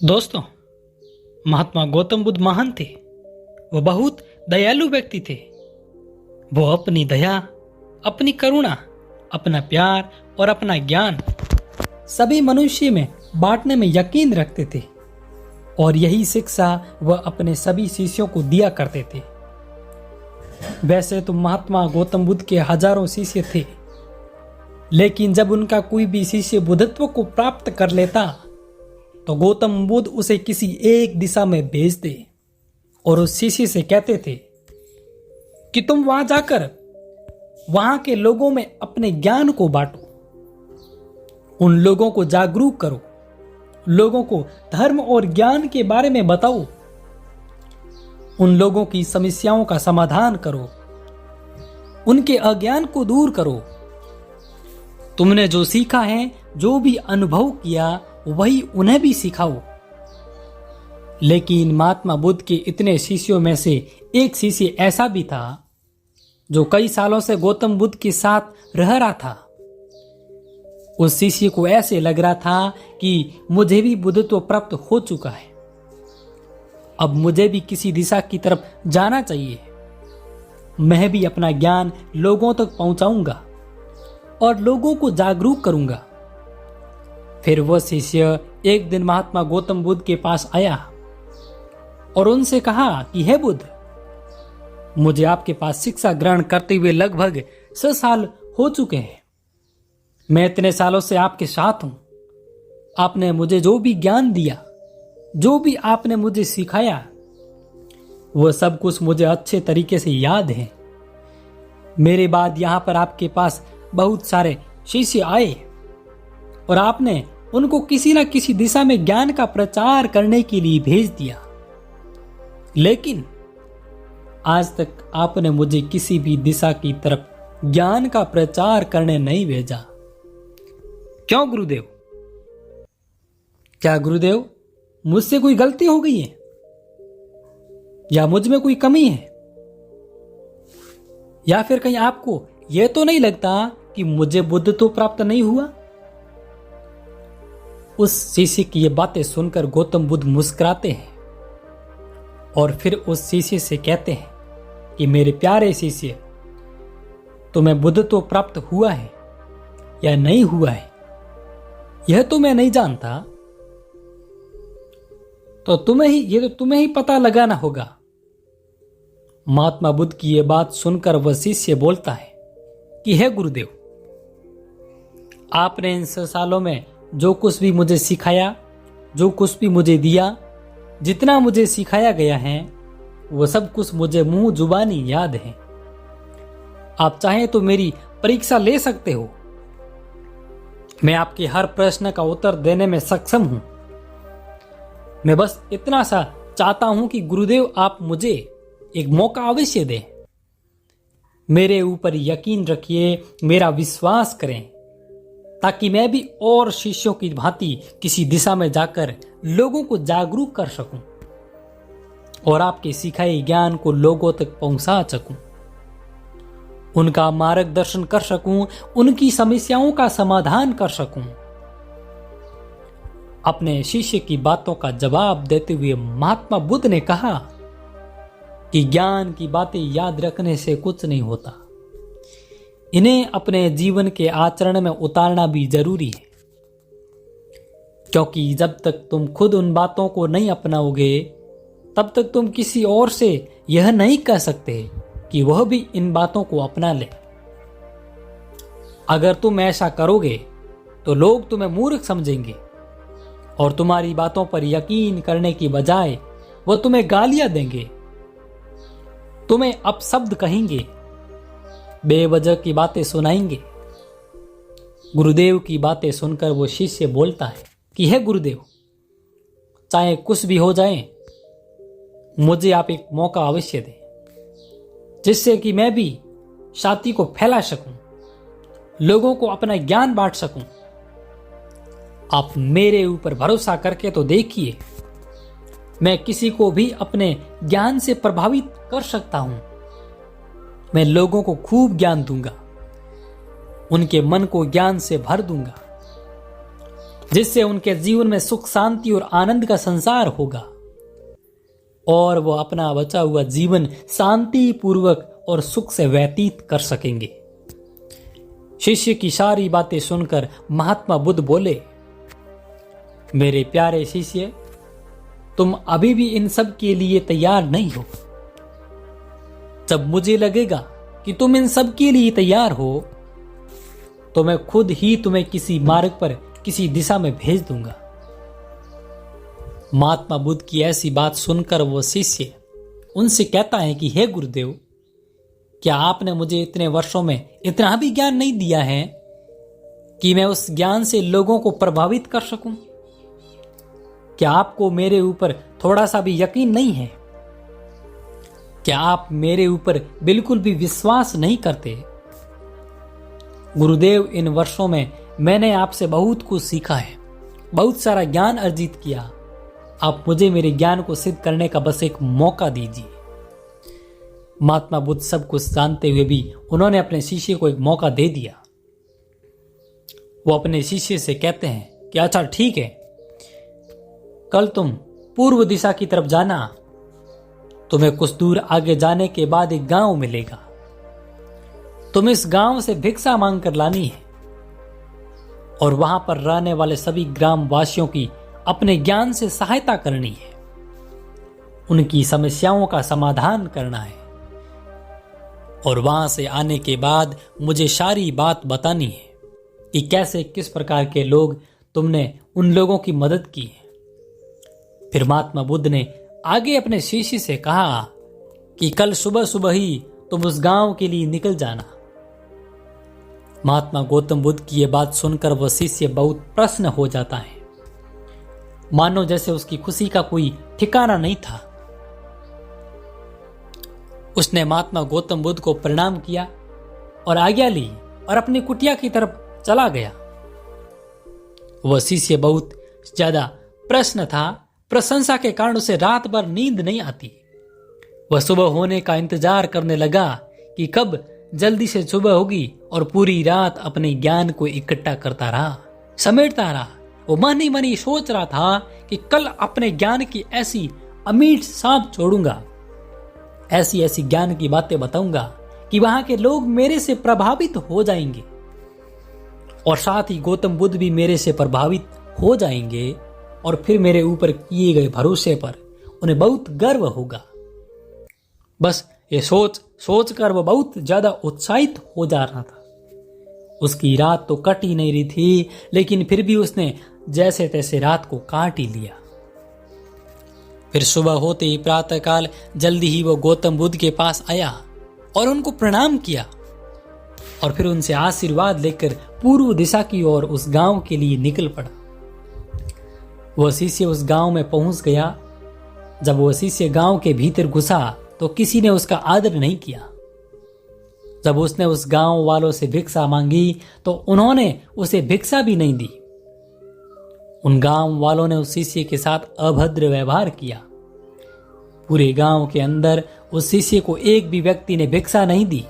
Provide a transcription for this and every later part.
दोस्तों, महात्मा गौतम बुद्ध महान थे। वो बहुत दयालु व्यक्ति थे। वो अपनी दया, अपनी करुणा, अपना प्यार और अपना ज्ञान सभी मनुष्य में बांटने में यकीन रखते थे और यही शिक्षा वह अपने सभी शिष्यों को दिया करते थे। वैसे तो महात्मा गौतम बुद्ध के हजारों शिष्य थे, लेकिन जब उनका कोई भी शिष्य बुद्धत्व को प्राप्त कर लेता तो गौतम बुद्ध उसे किसी एक दिशा में भेजते और उस शिष्य से कहते थे कि तुम वहां जाकर वहां के लोगों में अपने ज्ञान को बांटो, उन लोगों को जागरूक करो, लोगों को धर्म और ज्ञान के बारे में बताओ, उन लोगों की समस्याओं का समाधान करो, उनके अज्ञान को दूर करो। तुमने जो सीखा है, जो भी अनुभव किया, वही उन्हें भी सिखाओ। लेकिन महात्मा बुद्ध के इतने शिष्यों में से एक शिष्य ऐसा भी था जो कई सालों से गौतम बुद्ध के साथ रह रहा था। उस शिष्य को ऐसे लग रहा था कि मुझे भी बुद्धत्व प्राप्त हो चुका है, अब मुझे भी किसी दिशा की तरफ जाना चाहिए। मैं भी अपना ज्ञान लोगों तक पहुंचाऊंगा और लोगों को जागरूक करूंगा। फिर वह शिष्य एक दिन महात्मा गौतम बुद्ध के पास आया और उनसे कहा कि हे बुद्ध, मुझे आपके पास शिक्षा ग्रहण करते हुए लगभग 6 साल हो चुके हैं। मैं इतने सालों से आपके साथ हूं। आपने मुझे जो भी ज्ञान दिया, जो भी आपने मुझे सिखाया, वह सब कुछ मुझे अच्छे तरीके से याद है। मेरे बाद यहां पर आपके पास बहुत सारे शिष्य आए और आपने उनको किसी न किसी दिशा में ज्ञान का प्रचार करने के लिए भेज दिया, लेकिन आज तक आपने मुझे किसी भी दिशा की तरफ ज्ञान का प्रचार करने नहीं भेजा। क्यों गुरुदेव? क्या गुरुदेव मुझसे कोई गलती हो गई है या मुझ में कोई कमी है, या फिर कहीं आपको यह तो नहीं लगता कि मुझे बुद्ध तो प्राप्त नहीं हुआ? उस शिष्य की ये बातें सुनकर गौतम बुद्ध मुस्कुराते हैं और फिर उस शिष्य से कहते हैं कि मेरे प्यारे शिष्य, तुम्हें बुद्ध तो प्राप्त हुआ है या नहीं हुआ है, यह तो मैं नहीं जानता, तो तुम्हें ही पता लगाना होगा। महात्मा बुद्ध की यह बात सुनकर वह शिष्य बोलता है कि हे गुरुदेव, आपने इन 6 सालों में जो कुछ भी मुझे सिखाया, जो कुछ भी मुझे दिया, जितना मुझे सिखाया गया है, वो सब कुछ मुझे मुंह जुबानी याद है। आप चाहें तो मेरी परीक्षा ले सकते हो। मैं आपके हर प्रश्न का उत्तर देने में सक्षम हूं। मैं बस इतना सा चाहता हूं कि गुरुदेव आप मुझे एक मौका अवश्य दें। मेरे ऊपर यकीन रखिए, मेरा विश्वास करें, ताकि मैं भी और शिष्यों की भांति किसी दिशा में जाकर लोगों को जागरूक कर सकूं और आपके सिखाए ज्ञान को लोगों तक पहुंचा सकूं, उनका मार्गदर्शन कर सकूं, उनकी समस्याओं का समाधान कर सकूं। अपने शिष्य की बातों का जवाब देते हुए महात्मा बुद्ध ने कहा कि ज्ञान की बातें याद रखने से कुछ नहीं होता, इन्हें अपने जीवन के आचरण में उतारना भी जरूरी है, क्योंकि जब तक तुम खुद उन बातों को नहीं अपनाओगे, तब तक तुम किसी और से यह नहीं कह सकते कि वह भी इन बातों को अपना ले। अगर तुम ऐसा करोगे तो लोग तुम्हें मूर्ख समझेंगे और तुम्हारी बातों पर यकीन करने की बजाय वह तुम्हें गालियां देंगे, तुम्हें अपशब्द कहेंगे, बेवजह की बातें सुनाएंगे। गुरुदेव की बातें सुनकर वो शिष्य बोलता है कि हे गुरुदेव, चाहे कुछ भी हो जाए, मुझे आप एक मौका अवश्य दें, जिससे कि मैं भी शांति को फैला सकूं, लोगों को अपना ज्ञान बांट सकूं। आप मेरे ऊपर भरोसा करके तो देखिए, मैं किसी को भी अपने ज्ञान से प्रभावित कर सकता हूं। मैं लोगों को खूब ज्ञान दूंगा, उनके मन को ज्ञान से भर दूंगा। जिससे उनके जीवन में सुख, शांति और आनंद का संसार होगा और वो अपना बचा हुआ जीवन शांति पूर्वक और सुख से व्यतीत कर सकेंगे। शिष्य की सारी बातें सुनकर महात्मा बुद्ध बोले, मेरे प्यारे शिष्य, तुम अभी भी इन सब के लिए तैयार नहीं हो। जब मुझे लगेगा कि तुम इन सब के लिए तैयार हो तो मैं खुद ही तुम्हें किसी मार्ग पर, किसी दिशा में भेज दूंगा। महात्मा बुद्ध की ऐसी बात सुनकर वो शिष्य उनसे कहता है कि हे गुरुदेव, क्या आपने मुझे इतने वर्षों में इतना भी ज्ञान नहीं दिया है कि मैं उस ज्ञान से लोगों को प्रभावित कर सकूं? क्या आपको मेरे ऊपर थोड़ा सा भी यकीन नहीं है? क्या आप मेरे ऊपर बिल्कुल भी विश्वास नहीं करते? गुरुदेव, इन वर्षों में मैंने आपसे बहुत कुछ सीखा है, बहुत सारा ज्ञान अर्जित किया। आप मुझे मेरे ज्ञान को सिद्ध करने का बस एक मौका दीजिए। महात्मा बुद्ध सब कुछ जानते हुए भी उन्होंने अपने शिष्य को एक मौका दे दिया। वो अपने शिष्य से कहते हैं कि अच्छा ठीक है, कल तुम पूर्व दिशा की तरफ जाना। तुम्हें कुछ दूर आगे जाने के बाद एक गांव मिलेगा। तुम इस गांव से भिक्षा मांग कर लानी है और वहां पर रहने वाले सभी ग्राम वासियों की अपने ज्ञान से सहायता करनी है। उनकी समस्याओं का समाधान करना है और वहां से आने के बाद मुझे सारी बात बतानी है कि कैसे, किस प्रकार के लोग तुमने उन लोगों की मदद की है। फिर महात्मा बुद्ध ने आगे अपने शिष्य से कहा कि कल सुबह सुबह ही तुम उस गांव के लिए निकल जाना। महात्मा गौतम बुद्ध की यह बात सुनकर वह शिष्य बहुत प्रसन्न हो जाता है, मानो जैसे उसकी खुशी का कोई ठिकाना नहीं था। उसने महात्मा गौतम बुद्ध को प्रणाम किया और आज्ञा ली और अपनी कुटिया की तरफ चला गया। वह शिष्य बहुत ज्यादा प्रसन्न था। प्रशंसा के कारण उसे रात भर नींद नहीं आती। वह सुबह होने का इंतजार करने लगा कि कब जल्दी से सुबह होगी और पूरी रात अपने ज्ञान को इकट्ठा करता रहा, समेटता रहा। वो मन ही मन ही सोच रहा था कि कल अपने ज्ञान की ऐसी अमीर सांप छोड़ूंगा, ऐसी ऐसी ज्ञान की बातें बताऊंगा कि वहां के लोग मेरे से प्रभावित हो जाएंगे और साथ ही गौतम बुद्ध भी मेरे से प्रभावित हो जाएंगे और फिर मेरे ऊपर किए गए भरोसे पर उन्हें बहुत गर्व होगा। बस ये सोच कर वह बहुत ज्यादा उत्साहित हो जा रहा था। उसकी रात तो कट ही नहीं रही थी, लेकिन फिर भी उसने जैसे तैसे रात को काट ही लिया। फिर सुबह होते ही प्रातःकाल जल्दी ही वो गौतम बुद्ध के पास आया और उनको प्रणाम किया और फिर उनसे आशीर्वाद लेकर पूर्व दिशा की ओर उस गांव के लिए निकल पड़ा। वह शिष्य उस गांव में पहुंच गया। जब वह शिष्य गांव के भीतर घुसा तो किसी ने उसका आदर नहीं किया। जब उसने उस गांव वालों से भिक्षा मांगी तो उन्होंने उसे भिक्षा भी नहीं दी। उन गांव वालों ने उस शिष्य के साथ अभद्र व्यवहार किया। पूरे गांव के अंदर उस शिष्य को एक भी व्यक्ति ने भिक्षा नहीं दी।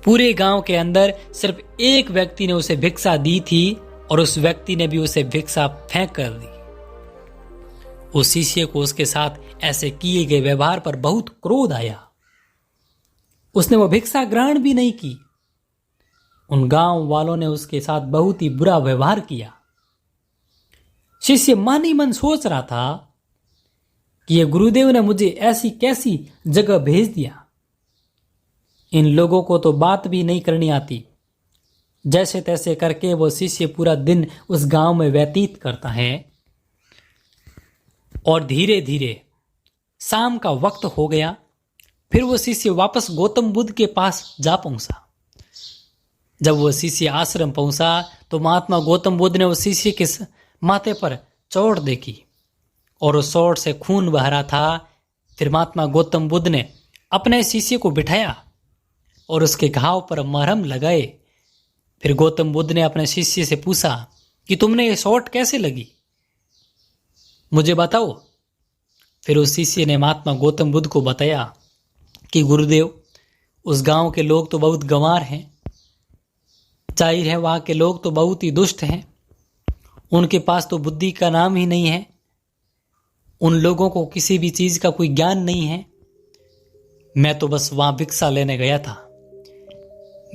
पूरे गांव के अंदर सिर्फ एक व्यक्ति ने उसे भिक्षा दी थी और उस व्यक्ति ने भी उसे भिक्षा फेंक कर दी। उस शिष्य को उसके साथ ऐसे किए गए व्यवहार पर बहुत क्रोध आया। उसने वो भिक्षा ग्रहण भी नहीं की। उन गांव वालों ने उसके साथ बहुत ही बुरा व्यवहार किया। शिष्य मन ही मन सोच रहा था कि ये गुरुदेव ने मुझे ऐसी कैसी जगह भेज दिया। इन लोगों को तो बात भी नहीं करनी आती। जैसे तैसे करके वो शिष्य पूरा दिन उस गांव में व्यतीत करता है और धीरे धीरे शाम का वक्त हो गया। फिर वो शिष्य वापस गौतम बुद्ध के पास जा पहुंचा। जब वो शिष्य आश्रम पहुंचा तो महात्मा गौतम बुद्ध ने उस शिष्य के माथे पर चोट देखी और उस चोट से खून बह रहा था। फिर महात्मा गौतम बुद्ध ने अपने शिष्य को बिठाया और उसके घाव पर मरहम लगाए। फिर गौतम बुद्ध ने अपने शिष्य से पूछा कि तुमने ये चोट कैसे लगी, मुझे बताओ। फिर उस शिष्य ने महात्मा गौतम बुद्ध को बताया कि गुरुदेव, उस गांव के लोग तो बहुत गंवार हैं। जाहिर है वहां के लोग तो बहुत ही दुष्ट हैं उनके पास तो बुद्धि का नाम ही नहीं है। उन लोगों को किसी भी चीज का कोई ज्ञान नहीं है। मैं तो बस वहां भिक्षा लेने गया था।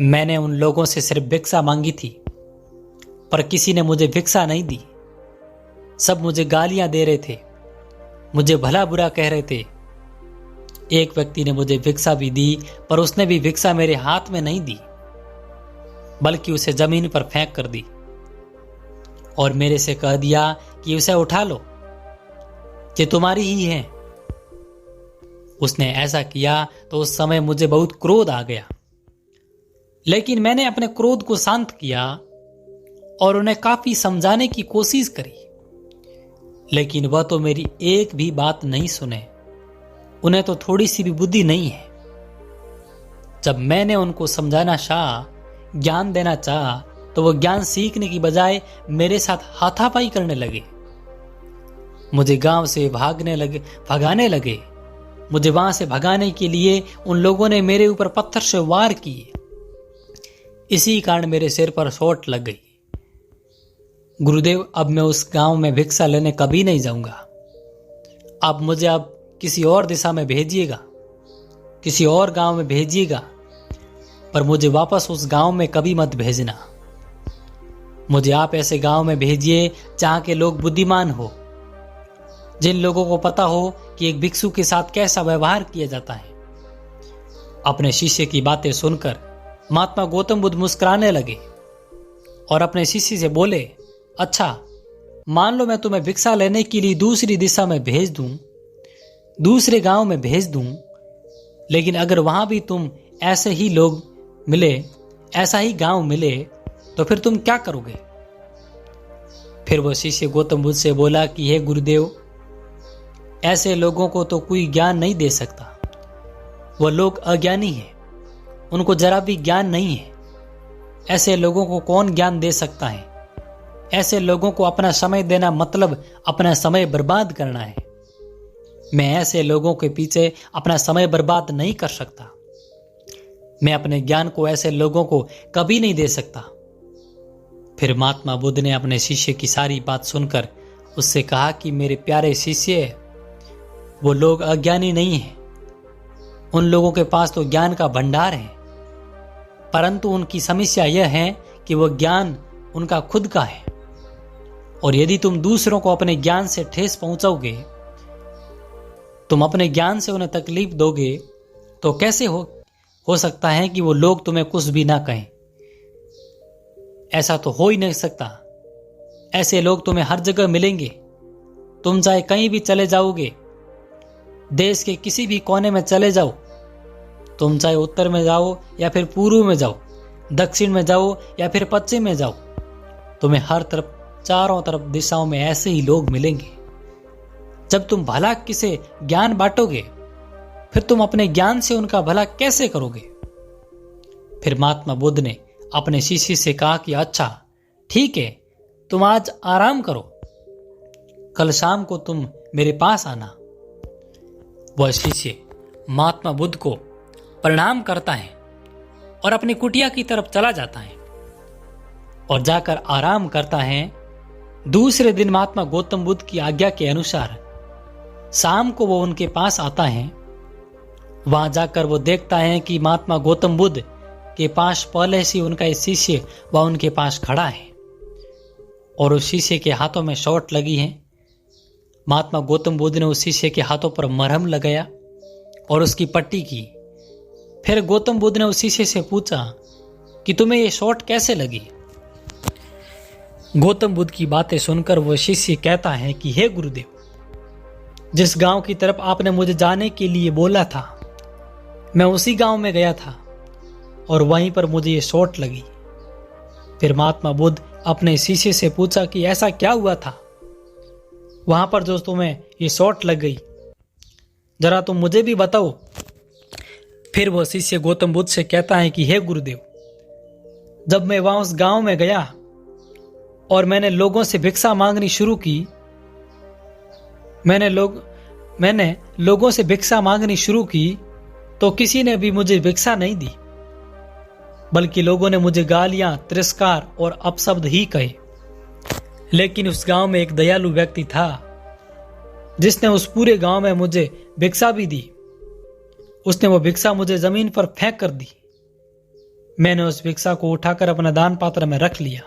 मैंने उन लोगों से सिर्फ भिक्षा मांगी थी, पर किसी ने मुझे भिक्षा नहीं दी। सब मुझे गालियां दे रहे थे, मुझे भला बुरा कह रहे थे। एक व्यक्ति ने मुझे भिक्षा भी दी, पर उसने भी भिक्षा मेरे हाथ में नहीं दी, बल्कि उसे जमीन पर फेंक कर दी और मेरे से कह दिया कि उसे उठा लो, ये तुम्हारी ही है। उसने ऐसा किया तो उस समय मुझे बहुत क्रोध आ गया, लेकिन मैंने अपने क्रोध को शांत किया और उन्हें काफी समझाने की कोशिश करी, लेकिन वह तो मेरी एक भी बात नहीं सुने। उन्हें तो थोड़ी सी भी बुद्धि नहीं है। जब मैंने उनको समझाना चाहा, ज्ञान देना चाहा, तो वो ज्ञान सीखने की बजाय मेरे साथ हाथापाई करने लगे। मुझे गांव से भगाने लगे। मुझे वहां से भगाने के लिए उन लोगों ने मेरे ऊपर पत्थर से वार किए। इसी कारण मेरे सिर पर चोट लग गई। गुरुदेव, अब मैं उस गांव में भिक्षा लेने कभी नहीं जाऊंगा। अब मुझे किसी और दिशा में भेजिएगा, किसी और गांव में भेजिएगा, पर मुझे वापस उस गांव में कभी मत भेजना। मुझे आप ऐसे गांव में भेजिए जहां के लोग बुद्धिमान हो, जिन लोगों को पता हो कि एक भिक्षु के साथ कैसा व्यवहार किया जाता है। अपने शिष्य की बातें सुनकर महात्मा गौतम बुद्ध मुस्कुराने लगे और अपने शिष्य से बोले, अच्छा, मान लो मैं तुम्हें भिक्षा लेने के लिए दूसरी दिशा में भेज दूं, दूसरे गांव में भेज दूं, लेकिन अगर वहां भी तुम ऐसे ही लोग मिले, ऐसा ही गांव मिले, तो फिर तुम क्या करोगे? फिर वो शिष्य गौतम बुद्ध से बोला कि हे गुरुदेव, ऐसे लोगों को तो कोई ज्ञान नहीं दे सकता। वो लोग अज्ञानी हैं, उनको जरा भी ज्ञान नहीं है। ऐसे लोगों को कौन ज्ञान दे सकता है? ऐसे लोगों को अपना समय देना मतलब अपना समय बर्बाद करना है। मैं ऐसे लोगों के पीछे अपना समय बर्बाद नहीं कर सकता। मैं अपने ज्ञान को ऐसे लोगों को कभी नहीं दे सकता। फिर महात्मा बुद्ध ने अपने शिष्य की सारी बात सुनकर उससे कहा कि मेरे प्यारे शिष्य, वो लोग अज्ञानी नहीं हैं। उन लोगों के पास तो ज्ञान का भंडार है, परंतु उनकी समस्या यह है कि वह ज्ञान उनका खुद का है। और यदि तुम दूसरों को अपने ज्ञान से ठेस पहुंचाओगे, तुम अपने ज्ञान से उन्हें तकलीफ दोगे, तो कैसे हो सकता है कि वो लोग तुम्हें कुछ भी ना कहें? ऐसा तो हो ही नहीं सकता। ऐसे लोग तुम्हें हर जगह मिलेंगे। तुम चाहे कहीं भी चले जाओगे, देश के किसी भी कोने में चले जाओ, तुम चाहे उत्तर में जाओ या फिर पूर्व में जाओ, दक्षिण में जाओ या फिर पश्चिम में जाओ, तुम्हें हर तरफ, चारों तरफ दिशाओं में ऐसे ही लोग मिलेंगे। जब तुम भला किसे ज्ञान बांटोगे, फिर तुम अपने ज्ञान से उनका भला कैसे करोगे? फिर महात्मा बुद्ध ने अपने शिष्य से कहा कि अच्छा, ठीक है, तुम आज आराम करो, कल शाम को तुम मेरे पास आना। वह शिष्य महात्मा बुद्ध को प्रणाम करता है और अपनी कुटिया की तरफ चला जाता है और जाकर आराम करता है। दूसरे दिन महात्मा गौतम बुद्ध की आज्ञा के अनुसार शाम को वो उनके पास आता है। वहां जाकर वो देखता है कि महात्मा गौतम बुद्ध के पास पहले से उनका एक शिष्य वह उनके पास खड़ा है और उस शिष्य के हाथों में चोट लगी है। महात्मा गौतम बुद्ध ने उस शिष्य के हाथों पर मरहम लगाया और उसकी पट्टी की। फिर गौतम बुद्ध ने उस शिष्य से पूछा कि तुम्हें ये चोट कैसे लगी? गौतम बुद्ध की बातें सुनकर वह शिष्य कहता है कि हे गुरुदेव, जिस गांव की तरफ आपने मुझे जाने के लिए बोला था, मैं उसी गांव में गया था और वहीं पर मुझे ये चोट लगी। फिर महात्मा बुद्ध अपने शिष्य से पूछा कि ऐसा क्या हुआ था वहां पर जो तुम्हें ये चोट लग गई, जरा तुम मुझे भी बताओ। फिर वह शिष्य गौतम बुद्ध से कहता है कि हे गुरुदेव, जब मैं वहां उस गांव में गया और मैंने लोगों से भिक्षा मांगनी शुरू की, मैंने लोगों से भिक्षा मांगनी शुरू की, तो किसी ने भी मुझे भिक्षा नहीं दी, बल्कि लोगों ने मुझे गालियां, तिरस्कार और अपशब्द ही कहे। लेकिन उस गांव में एक दयालु व्यक्ति था जिसने उस पूरे गांव में मुझे भिक्षा भी दी। उसने वो भिक्षा मुझे जमीन पर फेंक कर दी। मैंने उस भिक्षा को उठाकर अपना दान पात्र में रख लिया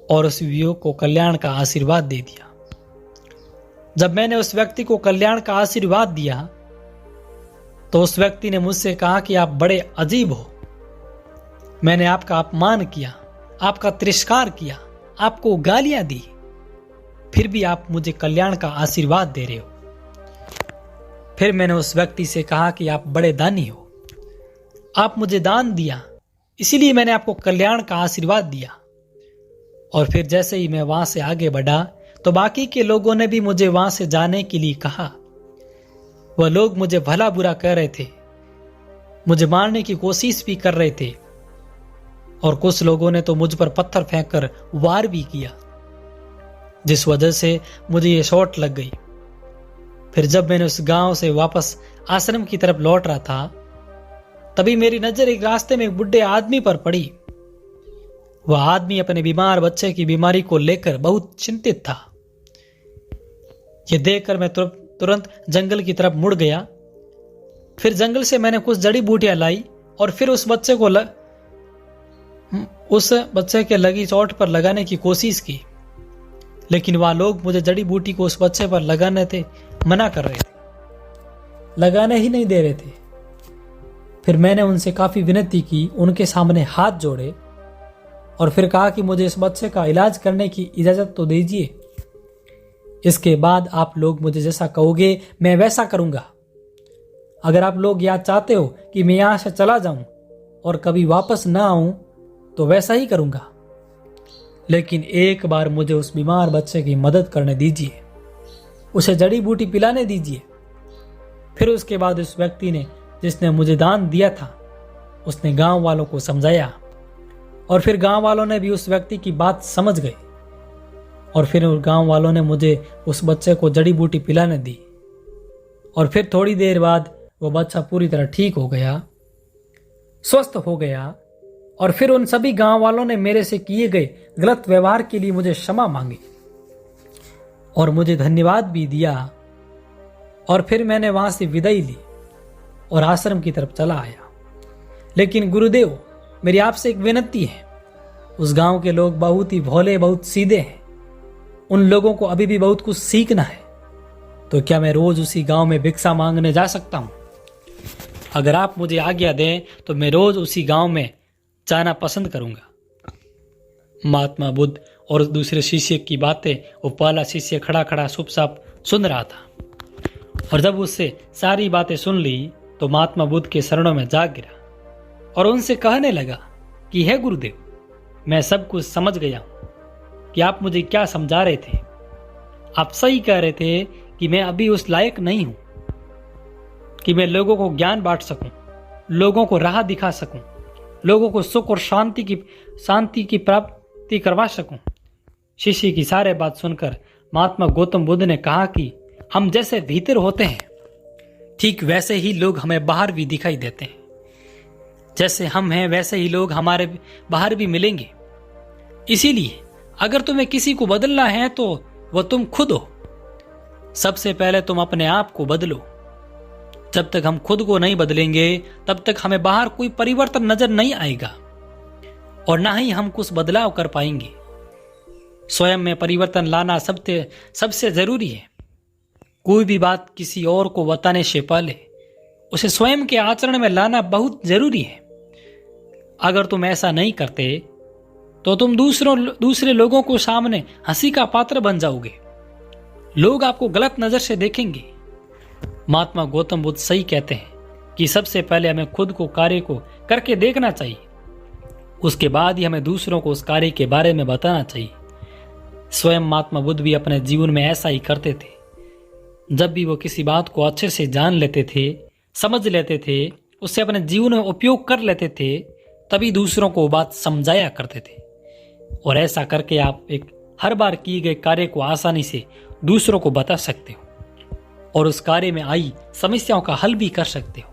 और उस युवक को कल्याण का आशीर्वाद दे दिया। जब मैंने उस व्यक्ति को कल्याण का आशीर्वाद दिया तो उस व्यक्ति ने मुझसे कहा कि आप बड़े अजीब हो। मैंने आपका अपमान किया, आपका तिरस्कार किया, आपको गालियां दी, फिर भी आप मुझे कल्याण का आशीर्वाद दे रहे हो। फिर मैंने उस व्यक्ति से कहा कि आप बड़े दानी हो, आप मुझे दान दिया, इसीलिए मैंने आपको कल्याण का आशीर्वाद दिया। और फिर जैसे ही मैं वहां से आगे बढ़ा तो बाकी के लोगों ने भी मुझे वहां से जाने के लिए कहा। वह लोग मुझे भला बुरा कह रहे थे, मुझे मारने की कोशिश भी कर रहे थे और कुछ लोगों ने तो मुझ पर पत्थर फेंककर वार भी किया, जिस वजह से मुझे ये चोट लग गई। फिर जब मैंने उस गांव से वापस आश्रम की तरफ लौट रहा था तभी मेरी नजर एक रास्ते में एक बुढ़े आदमी पर पड़ी। वह आदमी अपने बीमार बच्चे की बीमारी को लेकर बहुत चिंतित था। यह देखकर मैं तुरंत जंगल की तरफ मुड़ गया। फिर जंगल से मैंने कुछ जड़ी बूटियां लाई और फिर उस बच्चे के लगी चोट पर लगाने की कोशिश की, लेकिन वह लोग मुझे जड़ी बूटी को उस बच्चे पर लगाने थे मना कर रहे थे, लगाने ही नहीं दे रहे थे। फिर मैंने उनसे काफी विनती की, उनके सामने हाथ जोड़े और फिर कहा कि मुझे इस बच्चे का इलाज करने की इजाजत तो दीजिए। इसके बाद आप लोग मुझे जैसा कहोगे मैं वैसा करूंगा। अगर आप लोग यह चाहते हो कि मैं यहां से चला जाऊं और कभी वापस ना आऊं तो वैसा ही करूंगा, लेकिन एक बार मुझे उस बीमार बच्चे की मदद करने दीजिए, उसे जड़ी बूटी पिलाने दीजिए। फिर उसके बाद उस व्यक्ति ने जिसने मुझे दान दिया था उसने गांव वालों को समझाया और फिर गांव वालों ने भी उस व्यक्ति की बात समझ गए और फिर गांव वालों ने मुझे उस बच्चे को जड़ी बूटी पिलाने दी और फिर थोड़ी देर बाद वो बच्चा पूरी तरह ठीक हो गया, स्वस्थ हो गया। और फिर उन सभी गांव वालों ने मेरे से किए गए गलत व्यवहार के लिए मुझे क्षमा मांगी और मुझे धन्यवाद भी दिया। और फिर मैंने वहां से विदाई ली और आश्रम की तरफ चला आया। लेकिन गुरुदेव, मेरी आपसे एक विनती है, उस गांव के लोग बहुत ही भोले, बहुत सीधे हैं, उन लोगों को अभी भी बहुत कुछ सीखना है, तो क्या मैं रोज उसी गांव में भिक्षा मांगने जा सकता हूं? अगर आप मुझे आज्ञा दें तो मैं रोज उसी गांव में जाना पसंद करूंगा। महात्मा बुद्ध और दूसरे शिष्य की बातें वो पहला शिष्य खड़ा खड़ा चुपचाप सुन रहा था और जब उससे सारी बातें सुन ली तो महात्मा बुद्ध के शरणों में जा गिरा और उनसे कहने लगा कि हे गुरुदेव, मैं सब कुछ समझ गया हूं कि आप मुझे क्या समझा रहे थे। आप सही कह रहे थे कि मैं अभी उस लायक नहीं हूं कि मैं लोगों को ज्ञान बांट सकूं, लोगों को राह दिखा सकूं, लोगों को सुख और शांति की प्राप्ति करवा सकूं। शिष्य की सारे बात सुनकर महात्मा गौतम बुद्ध ने कहा कि हम जैसे भीतर होते हैं ठीक वैसे ही लोग हमें बाहर भी दिखाई देते हैं। जैसे हम हैं वैसे ही लोग हमारे बाहर भी मिलेंगे। इसीलिए अगर तुम्हें किसी को बदलना है तो वह तुम खुद हो। सबसे पहले तुम अपने आप को बदलो। जब तक हम खुद को नहीं बदलेंगे तब तक हमें बाहर कोई परिवर्तन नजर नहीं आएगा और ना ही हम कुछ बदलाव कर पाएंगे। स्वयं में परिवर्तन लाना सबसे जरूरी है। कोई भी बात किसी और को बताने से पहले उसे स्वयं के आचरण में लाना बहुत जरूरी है। अगर तुम ऐसा नहीं करते तो तुम दूसरे लोगों को सामने हंसी का पात्र बन जाओगे। लोग आपको गलत नजर से देखेंगे। महात्मा गौतम बुद्ध सही कहते हैं कि सबसे पहले हमें खुद को कार्य को करके देखना चाहिए, उसके बाद ही हमें दूसरों को उस कार्य के बारे में बताना चाहिए। स्वयं महात्मा बुद्ध भी अपने जीवन में ऐसा ही करते थे। जब भी वो किसी बात को अच्छे से जान लेते थे, समझ लेते थे, उससे अपने जीवन में उपयोग कर लेते थे, तभी दूसरों को वो बात समझाया करते थे। और ऐसा करके आप हर बार किए गए कार्य को आसानी से दूसरों को बता सकते हो और उस कार्य में आई समस्याओं का हल भी कर सकते हो।